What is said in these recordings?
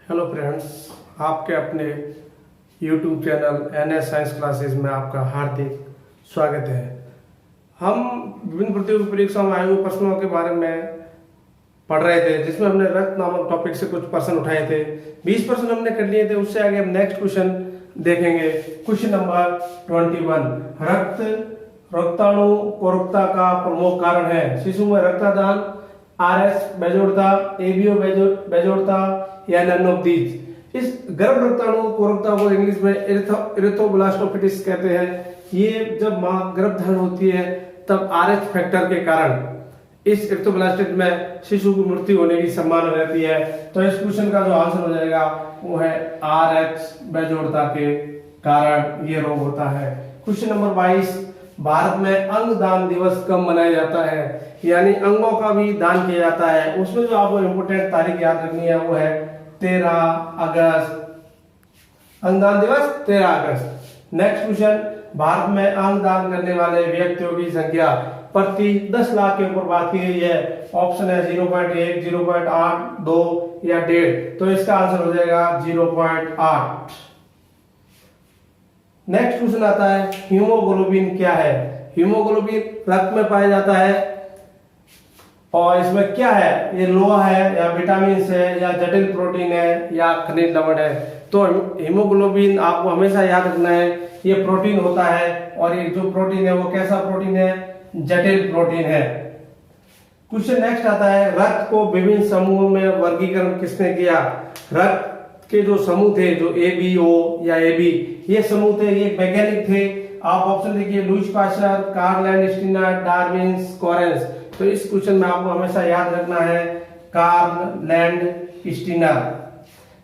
Hello friends, आपके अपने YouTube channel NS science classes में आपका हार्दिक स्वागत है। हम विभिन्न प्रतियोगी परीक्षाओं में आए हुए प्रश्नों के बारे में पढ़ रहे थे, जिसमें हमने रक्त नामक टॉपिक से कुछ प्रश्न उठाए थे। 20 प्रश्न हमने कर लिए थे। उससे आगे हम नेक्स्ट क्वेश्चन देखेंगे। Question number 21। रक्ताणु कोरकता का प्रमुख कारण है। शिशु में रक्तदान, आरएस बेजोड़ता, एबीओ बेजोड़ता या नन ऑफ दीज। इस गर्भ रक्ताणु कोरकता को इंग्लिश में इरिथ्रोब्लास्टोसिस कहते हैं। ये जब मां गर्भ धारण होती है तब आरएच फैक्टर के कारण इस इरिथ्रोब्लास्टिस में शिशु की मृत्यु होने की संभावना रहती है। तो इस क्वेश्चन का जो आंसर हो जाएगा वो है आरएच बेजोड़ता के कारण ये रोग होता है। Question number 22। भारत में अंग दान दिवस कब मनाया जाता है, यानी अंगों का भी दान किया जाता है। उसमें जो आपको इम्पोर्टेंट तारीख याद रखनी है वो है 13 अगस्त। अंगदान दिवस 13 अगस्त। Next question. भारत में अंग दान करने वाले व्यक्तियों की संख्या प्रति 10 लाख के ऊपर बात की गई है। ऑप्शन है 0.1, 0.8, 2 या 1.5। तो इसका आंसर हो जाएगा 0.8। नेक्स्ट क्वेश्चन आता है हीमोग्लोबिन क्या है। हीमोग्लोबिन रक्त में पाया जाता है और इसमें क्या है, ये लोहा है या विटामिन है या जटिल प्रोटीन है या खनिज लवण है। तो हीमोग्लोबिन आपको हमेशा याद रखना है ये प्रोटीन होता है, और ये जो प्रोटीन है वो कैसा प्रोटीन है, जटिल प्रोटीन है। क्वेश्चन नेक्स्ट आता है रक्त को विभिन्न समूहों में वर्गीकरण किसने किया। रक्त के जो समूह थे, जो एबीओ या एबी, ये समूह थे, ये वैज्ञानिक थे। आप ऑप्शन देखिए Louis Pasteur, Karl Landsteiner, Darwin, Correns. तो इस क्वेश्चन में आपको हमेशा याद रखना है कार्ल लैंडस्टीनर।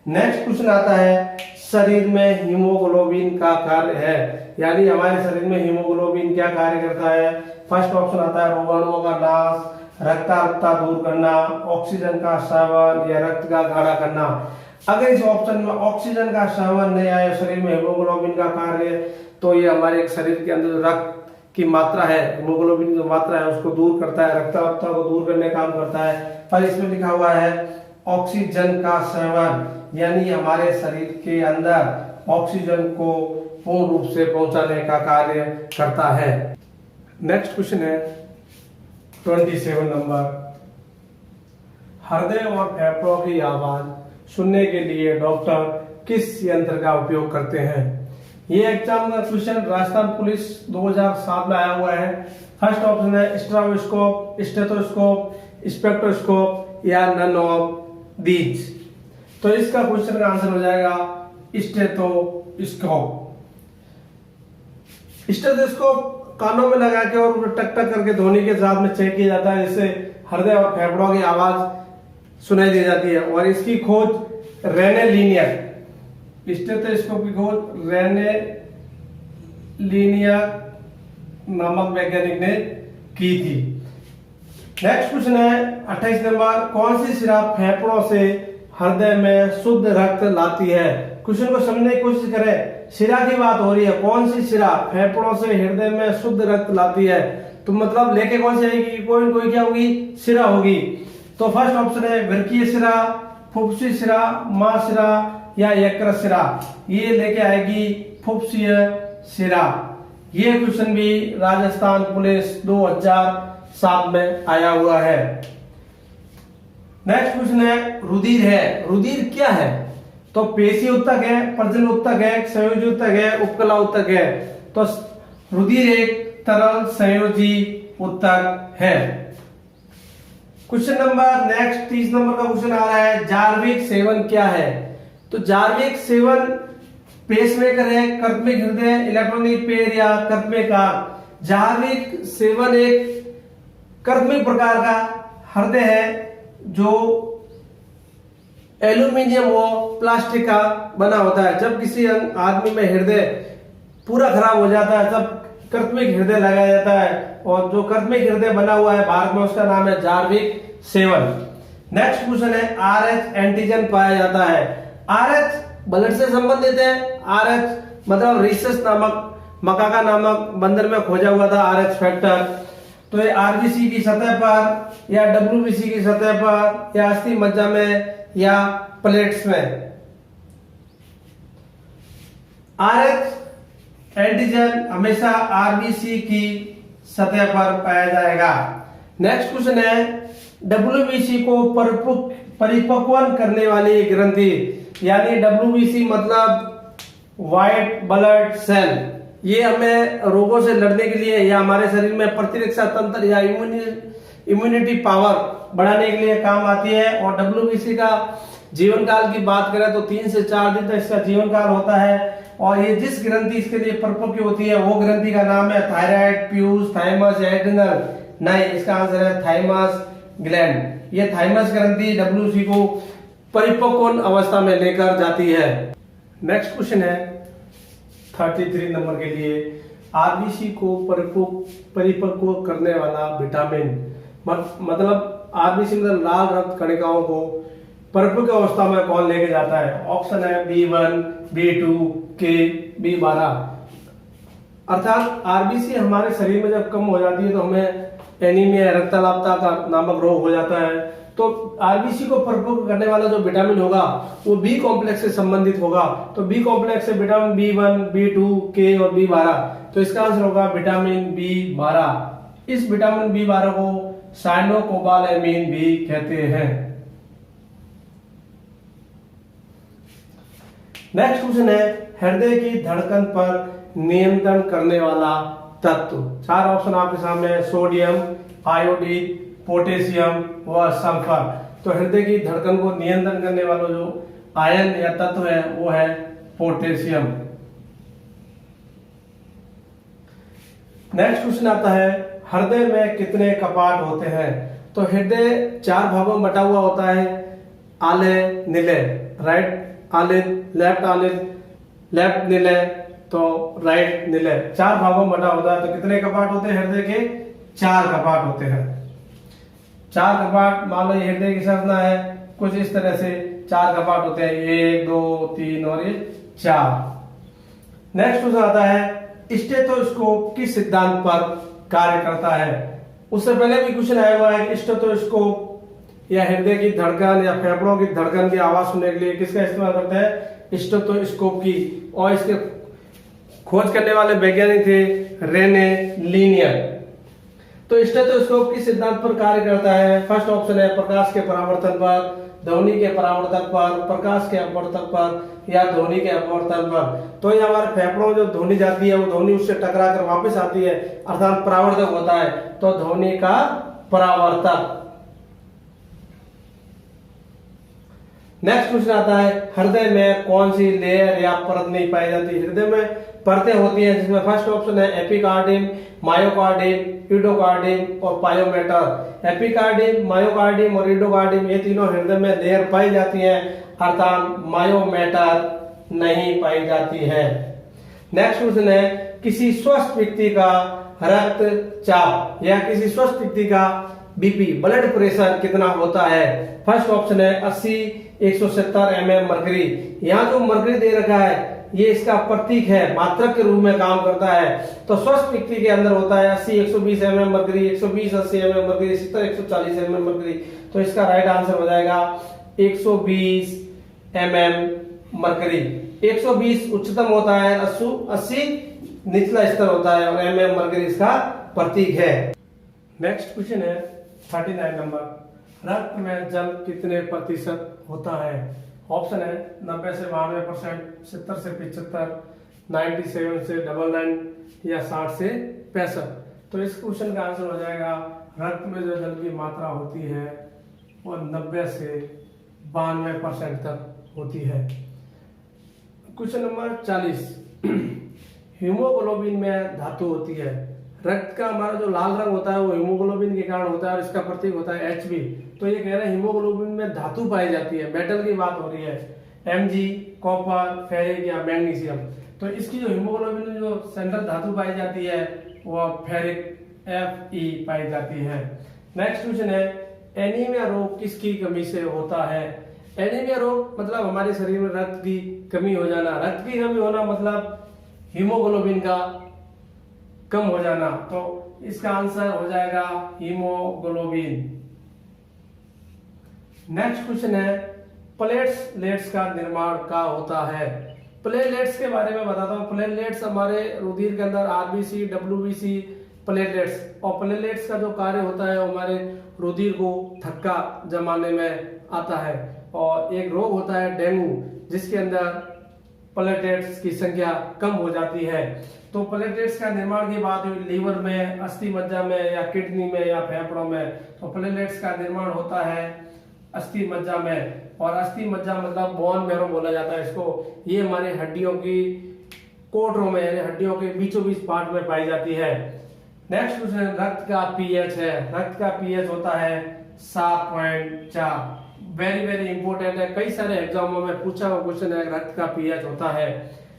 नेक्स्ट क्वेश्चन आता है शरीर में हीमोग्लोबिन का कार्य है, यानी हमारे शरीर में हीमोग्लोबिन क्या कार्य करता है। फर्स्ट ऑप्शन आता है रोगाणुओं का नाश, रक्ताल्पता दूर करना, ऑक्सीजन का सेवन या रक्त का गाढ़ा करना। अगर इस ऑप्शन में ऑक्सीजन का सेवन नहीं आया शरीर में हीमोग्लोबिन का कार्य, तो ये हमारे शरीर के अंदर रक्त की मात्रा है, हीमोग्लोबिन की मात्रा है उसको दूर करता है, रक्ताल्पता को दूर करने का काम करता है। पर इसमें लिखा हुआ है ऑक्सीजन का सेवन, यानी हमारे शरीर के अंदर ऑक्सीजन को पूर्ण रूप से पहुंचाने का कार्य करता है। नेक्स्ट क्वेश्चन है 27 नंबर। हृदय और फेफड़ों की आवाज सुनने के लिए डॉक्टर किस यंत्र का उपयोग करते हैं। ये एग्जाम का क्वेश्चन राजस्थान पुलिस 2007 में आया हुआ है। फर्स्ट ऑप्शन है स्ट्राबोस्कोप, स्टेथोस्कोप, स्पेक्ट्रोस्कोप या नन ऑफ दीज। तो इसका क्वेश्चन का आंसर हो जाएगा स्टेथोस्कोप। स्टेथोस्कोप कानों में लगा के और टक टक करके ध्वनि के साथ में चेक किया जाता है, जिससे हृदय और फेफड़ों की आवाज सुनाई दी जाती है। और इसकी खोज रेने लीनियर, स्टेथोस्कोप की खोज रेने लीनियर नामक वैज्ञानिक ने की थी। नेक्स्ट क्वेश्चन है 28 नंबर। कौन सी शिरा फेफड़ों से हृदय में शुद्ध रक्त लाती है। क्वेश्चन को समझने की कोशिश करें। शिरा की बात हो रही है, कौन सी शिरा फेफड़ों से हृदय में शुद्ध रक्त लाती है, तो मतलब लेके कौन सी आएगी, कोई न कोई क्या होगी, शिरा होगी। तो फर्स्ट ऑप्शन है वृक्कीय शिरा, फुफ्फुसीय शिरा, महाशिरा या यकृत शिरा। ये लेके आएगी फुफ्फुसीय शिरा। ये क्वेश्चन भी राजस्थान पुलिस 2007 में आया हुआ है। नेक्स्ट क्वेश्चन है रुधिर है। रुधिर क्या है, तो पेशी उत्तक है, प्रजनन उत्तक है, संयोजी उत्तक है, उपकला उत्तक है। तो रुधिर एक तरल संयोजी उत्तक है। क्वेश्चन नंबर नेक्स्ट 30 नंबर का क्वेश्चन आ रहा है जार्विक सेवन क्या है। तो जार्विक सेवन पेसमेकर है, कर्तमिक हृदय, इलेक्ट्रॉनिक पेड़ या कर्तमिक आंख। जार्विक सेवन एक कर्तमिक प्रकार का हृदय है जो एल्यूमिनियम और प्लास्टिक का बना होता है। जब किसी आदमी में हृदय पूरा खराब हो जाता है तब कर्तमिक हृदय लगाया जाता है, और जो कर्तमिक हृदय बना हुआ है भारत में उसका नाम है जार्विक सेवन। नेक्स्ट क्वेश्चन है आरएच एंटीजन पाया जाता है। आरएच ब्लड से संबंधित है। आरएच मतलब रिसस नामक मकाका नामक बंदर में खोजा हुआ था आरएच फैक्टर। तो ये आरबीसी की सतह पर या डब्ल्यूबीसी की सतह पर या अस्थि मज्जा में या प्लेट्स में RH एंटीजन हमेशा आरबीसी की सतह पर पाया जाएगा। नेक्स्ट क्वेश्चन है डब्ल्यूबीसी को परिपक्व करने वाली ग्रंथि, यानी डब्ल्यूबीसी मतलब व्हाइट ब्लड सेल, ये हमें रोगों से लड़ने के लिए या हमारे शरीर में प्रतिरक्षा तंत्र या इम्यूनिटी पावर बढ़ाने के लिए काम आती है। और डब्ल्यूबीसी का जीवन काल की बात करें तो 3 से 4 दिन तक इसका जीवन काल होता है। और ये जिस ग्रंथि इसके लिए परिपक्व होती है वो ग्रंथि का नाम है थायराइड, प्यूस, थाइमस, एड्रिनल। नहीं, इसका आंसर है थाइमस ग्लैंड। ये थाइमस ग्रंथि डब्ल्यूबीसी को परिपक्व अवस्था में लेकर जाती है। नेक्स्ट क्वेश्चन है 33 नंबर के लिए, आरबीसी को परिपक्व करने वाला विटामिन, मतलब आरबीसी मतलब लाल रक्त कणिकाओं को परिपक्व अवस्था में कौन लेके जाता है? ऑप्शन है B1, B2, K, B12। अर्थात आरबीसी हमारे शरीर में जब कम हो जाती है तो हमें एनीमिया, रक्तअल्पता का नामक रोग हो जाता है। तो आरबीसी को परिपक्व करने वाला जो विटामिन होगा वो बी कॉम्प्लेक्स से संबंधित होगा। तो बी कॉम्प्लेक्स से विटामिन B1, B2, K और B12। तो इसका आंसर होगा विटामिन B12। इस विटामिन B12 को साइनोकोबालामिन भी कहते हैं। नेक्स्ट क्वेश्चन है हृदय की धड़कन पर नियंत्रण करने वाला तत्व। 4 ऑप्शन आपके सामने है, सोडियम, आयोडीन, पोटेशियम व सल्फर। तो हृदय की धड़कन को नियंत्रण करने वाला जो आयन या तत्व है वो है पोटेशियम। नेक्स्ट क्वेश्चन आता है हृदय में कितने कपाट होते हैं? तो हृदय 4 भागों में बटा हुआ होता है, आले नीले, राइट आलिल, लेफ्ट आलिल, लेफ्ट नीले, तो राइट नीले, 4 भागों में बटा होता है। तो कितने कपाट होते हैं हृदय के? 4 कपाट होते हैं। 4 कपाट, मान लो ये हृदय की संरचना है कुछ इस तरह से, 4 कपाट होते हैं, 1, 2, 3 और ये 4। नेक्स्ट क्वेश्चन आता है स्टेथोस्कोप किस सिद्धांत पर कार्य करता है? उससे पहले भी क्वेश्चन आया हुआ है, स्टेथोस्कोप या हृदय की धड़कन या फेफड़ों की धड़कन की आवाज सुनने के लिए किसका इस्तेमाल करते हैं? स्टेथोस्कोप की। और इसके खोज करने वाले वैज्ञानिक थे रेने लीनियर। तो स्टेथोस्कोप किस सिद्धांत पर कार्य करता है? फर्स्ट ऑप्शन है प्रकाश के परावर्तन पर, ध्वनि के परावर्तन पर, प्रकाश के अपवर्तन पर या ध्वनि के अपवर्तन पर। तो ये हमारे फेफड़ों में जो ध्वनि जाती है वो ध्वनि उससे टकरा कर वापस आती है, अर्थात परावर्तक होता है। तो ध्वनि का परावर्तक। नेक्स्ट क्वेश्चन आता है हृदय में कौन सी लेयर या परत नहीं पाई जाती? हृदय में परतें होती हैं जिसमें फर्स्ट ऑप्शन है एपिकार्डियम, मायोकार्डियम, यूडोकार्डियम और पायोमेटर। एपिकार्डियम, मायोकार्डियम और यूडोकार्डियम ये तीनों हृदय में लेयर पाई जाती हैं, अर्थात मायोमेटर नहीं पाई जाती है। नेक्स्ट क्वेश्चन है किसी स्वस्थ व्यक्ति का रक्तचाप या किसी स्वस्थ व्यक्ति का बीपी, ब्लड प्रेशर कितना होता है? फर्स्ट ऑप्शन है 80, 170 mm मरकरी। यहाँ जो मरकरी दे रखा है ये इसका प्रतीक है, मात्रक के रूप में काम करता है। तो स्वस्थ व्यक्ति के अंदर होता है 80, 120 mm mercury, 120, 80 mm mercury, 70, 140 mm mercury. तो इसका राइट आंसर हो जाएगा 120 mm मरकरी। 120 उच्चतम होता है, 80 निचला स्तर होता है और mm मरकरी इसका प्रतीक है। नेक्स्ट क्वेश्चन है 39 नंबर, रक्त में जल कितने प्रतिशत होता है? ऑप्शन है 90 से 92%, 70 से 75, 97 से 99 या 60 से 65। तो इस क्वेश्चन का आंसर हो जाएगा रक्त में जो जल की मात्रा होती है वो 90 से 92% तक होती है। क्वेश्चन नंबर 40, हीमोग्लोबिन में धातु होती है। रक्त का हमारा जो लाल रंग होता है वो हीमोग्लोबिन के कारण होता है और इसका प्रतीक होता है Hb। तो ये कह रहे हैं हीमोग्लोबिन में धातु पाई जाती है, मेटल की बात हो रही है, Mg, कॉपर, फेरिक या मैग्नीशियम। तो इसकी जो हीमोग्लोबिन में जो सेंट्रल धातु पाई जाती है वो फेरिक Fe पाई जाती है। नेक्स्ट क्वेश्चन है एनीमिया रोग किसकी कमी से होता है? एनीमिया रोग मतलब हमारे शरीर में रक्त की कमी हो जाना। रक्त की कमी होना मतलब हीमोग्लोबिन का कम हो जाना। तो इसका आंसर हो जाएगा हीमोग्लोबिन। नेक्स्ट क्वेश्चन है प्लेटलेट्स का निर्माण क्या होता है? प्लेटलेट्स के बारे में बताता हूँ। प्लेटलेट्स हमारे रुधिर के अंदर आरबीसी, डब्ल्यूबीसी, प्लेटलेट्स, और प्लेटलेट्स का जो कार्य होता है हमारे रुधिर को थक्का जमाने में आता है। और एक रोग होता है डेंगू, जिसके अंदर प्लेटलेट्स की संख्या कम हो जाती है। तो प्लेटलेट्स का निर्माण की बात हुई लीवर में, अस्थि मज्जा में, या किडनी में, या फेफड़ों में, तो प्लेटलेट्स का निर्माण होता है अस्थि मज्जा में। और अस्थि मज्जा मतलब बोन मैरो बोला जाता है इसको। ये हमारे हड्डियों की कोटरों में, यानी हड्डियों के बीचों बीच पार्ट में पाई जाती है। नेक्स्ट क्वेश्चन रक्त का पीएच है। रक्त का पीएच होता है 7.4। वेरी वेरी इंपॉर्टेंट है, कई सारे एग्जामों में पूछा हुआ क्वेश्चन है, रक्त का पीएच होता है।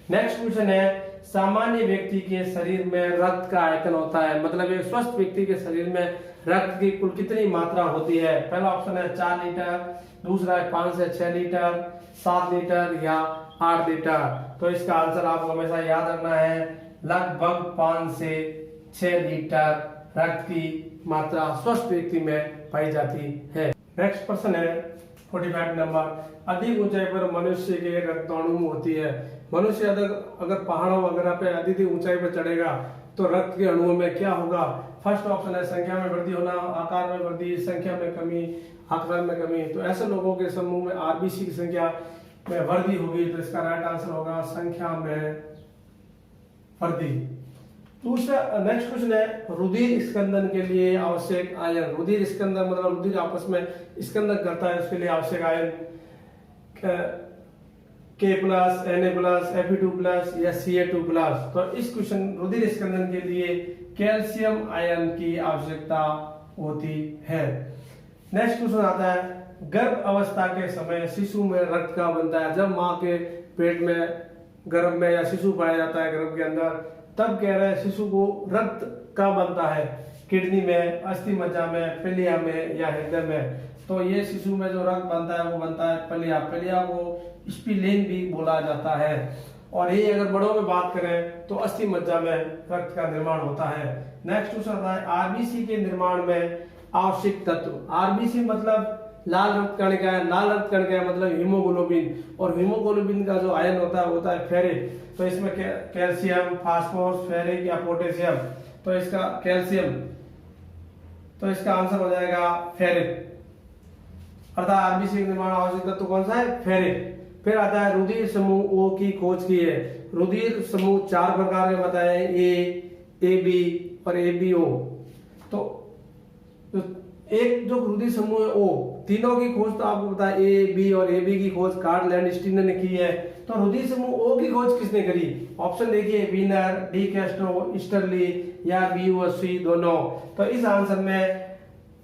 नेक्स्ट क्वेश्चन है सामान्य व्यक्ति के शरीर में रक्त का आयतन होता है, मतलब एक स्वस्थ व्यक्ति के शरीर में रक्त की कुल कितनी मात्रा होती है। पहला ऑप्शन है 4 लीटर, दूसरा है 5 से 6 लीटर, 7 लीटर या 8 लीटर। तो इसका आंसर आपको हमेशा याद रखना है, लगभग 5 से 6 लीटर रक्त की मात्रा स्वस्थ व्यक्ति में पाई जाती है। नेक्स्ट प्रश्न है 45 नंबर, अधिक ऊंचाई पर मनुष्य के रक्ताणु होती है। मनुष्य अगर पहाड़ों वगैरह पे अधिक ऊंचाई पर चढ़ेगा तो रक्त के अणुओं में क्या होगा। फर्स्ट ऑप्शन है संख्या में वृद्धि होना, आकार में वृद्धि, संख्या में कमी, आकार में कमी। तो ऐसे लोगों के समूह में आरबीसी की संख्या में वृद्धि होगी, तो इसका राइट आंसर होगा संख्या में वृद्धि। दूसरा नेक्स्ट क्वेश्चन है रुधिर स्कंदन के लिए आवश्यक आयन। रुधिर स्कंदन मतलब रुधिर आपस में स्कंदन करता है, उसके लिए आवश्यक आयन K+, Na+, Fe2+ या Ca2+। तो इस क्वेश्चन रुधिर स्कंदन के लिए कैल्शियम आयन की आवश्यकता होती है। नेक्स्ट क्वेश्चन आता है गर्भ अवस्था के समय शिशु में रक्त का बनता है। जब माँ के पेट में, गर्भ में या शिशु पाया जाता है गर्भ के अंदर, तब कह रहे हैं शिशु को रक्त का बनता है, किडनी में, अस्थि मज्जा में, पलिया में या हृदय में। तो ये शिशु में जो रक्त बनता है वो बनता है पलिया। पलिया को स्प्लीन भी बोला जाता है। और ये अगर बड़ों में बात करें तो अस्थि मज्जा में रक्त का निर्माण होता है। नेक्स्ट क्वेश्चन आता है आरबीसी के निर्माण में आवश्यक तत्व। आरबीसी मतलब लाल रक्त कणिका है, लाल रक्त कणिका मतलब हीमोग्लोबिन, और हीमोग्लोबिन का जो आयन होता है फेरिक। तो इसमें कैल्शियम, फास्फोरस, फेरिक या पोटेशियम। तो इसका कैल्शियम, तो इसका आंसर हो जाएगा फेरिक। अर्थात आरबीसी के निर्माण आवश्यक तत्व कौन सा है, फेरिक। फिर आता है रुधिर समूह ओ की खोज की है। रुधिर समूह 4 प्रकार के बताए, ए बी और ABO। तो एक जो रुधिर समूह है ओ, तीनों की खोज तो आपको पता है A, B और AB की खोज कार्ल लैंडस्टीनर ने की है। तो रुधिर समूह ओ की खोज किसने करी। ऑप्शन देखिए वीनर, डी कैस्ट्रो, स्टर्ली या BUSC दोनों। तो इस आंसर में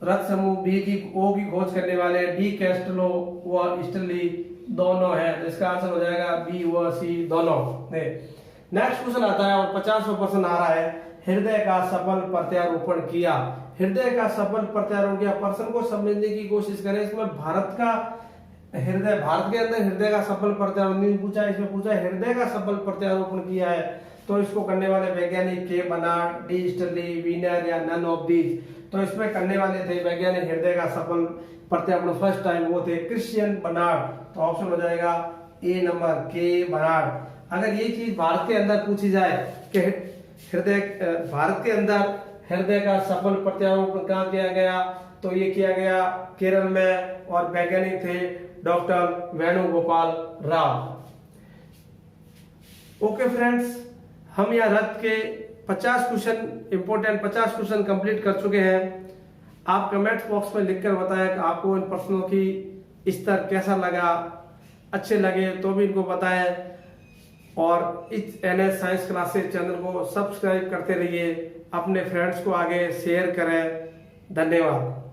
रक्त समूह बी की ओ की खोज करने वाले डी कैस्ट्रो व स्टर्ली दोनों है। तो इसका आंसर हो जाएगा BUSC दोनों। नेक्स्ट क्वेश्चन आता है और 50% आ रहा है, हृदय का सफल प्रत्यारोपण किया। हृदय का सफल प्रत्यारोपण किया, प्रश्न को समझने की कोशिश करें। इसमें भारत का हृदय, भारत के अंदर हृदय का सफल प्रत्यारोपण नहीं पूछा, इसमें पूछा हृदय का सफल प्रत्यारोपण किया है। तो इसको करने वाले वैज्ञानिक के बनार्ड, डी स्टर्ली, वीनर या नन ऑफ दीज। तो इसमें करने वाले थे वैज्ञानिक हृदय का सफल प्रत्यारोपण फर्स्ट टाइम, वो थे क्रिश्चियन बनार्ड। तो ऑप्शन हो जाएगा ए नंबर, के बनार्ड। अगर ये चीज भारत के अंदर पूछी जाए कि हृदय, भारत के अंदर हृदय का सफल प्रत्यारोपण कहाँ किया गया, तो ये किया गया केरल में, और वैज्ञानिक थे doctor Venugopal Rao. Okay friends, हम यहाँ रक्त के 50 क्वेश्चन, इंपोर्टेंट 50 क्वेश्चन कंप्लीट कर चुके हैं। आप कमेंट बॉक्स में लिखकर बताएं कि आपको इन प्रश्नों की स्तर कैसा लगा, अच्छे लगे तो भी इनको बताएं। और इस NS साइंस क्लासेस चैनल को सब्सक्राइब करते रहिए, अपने फ्रेंड्स को आगे शेयर करें। धन्यवाद।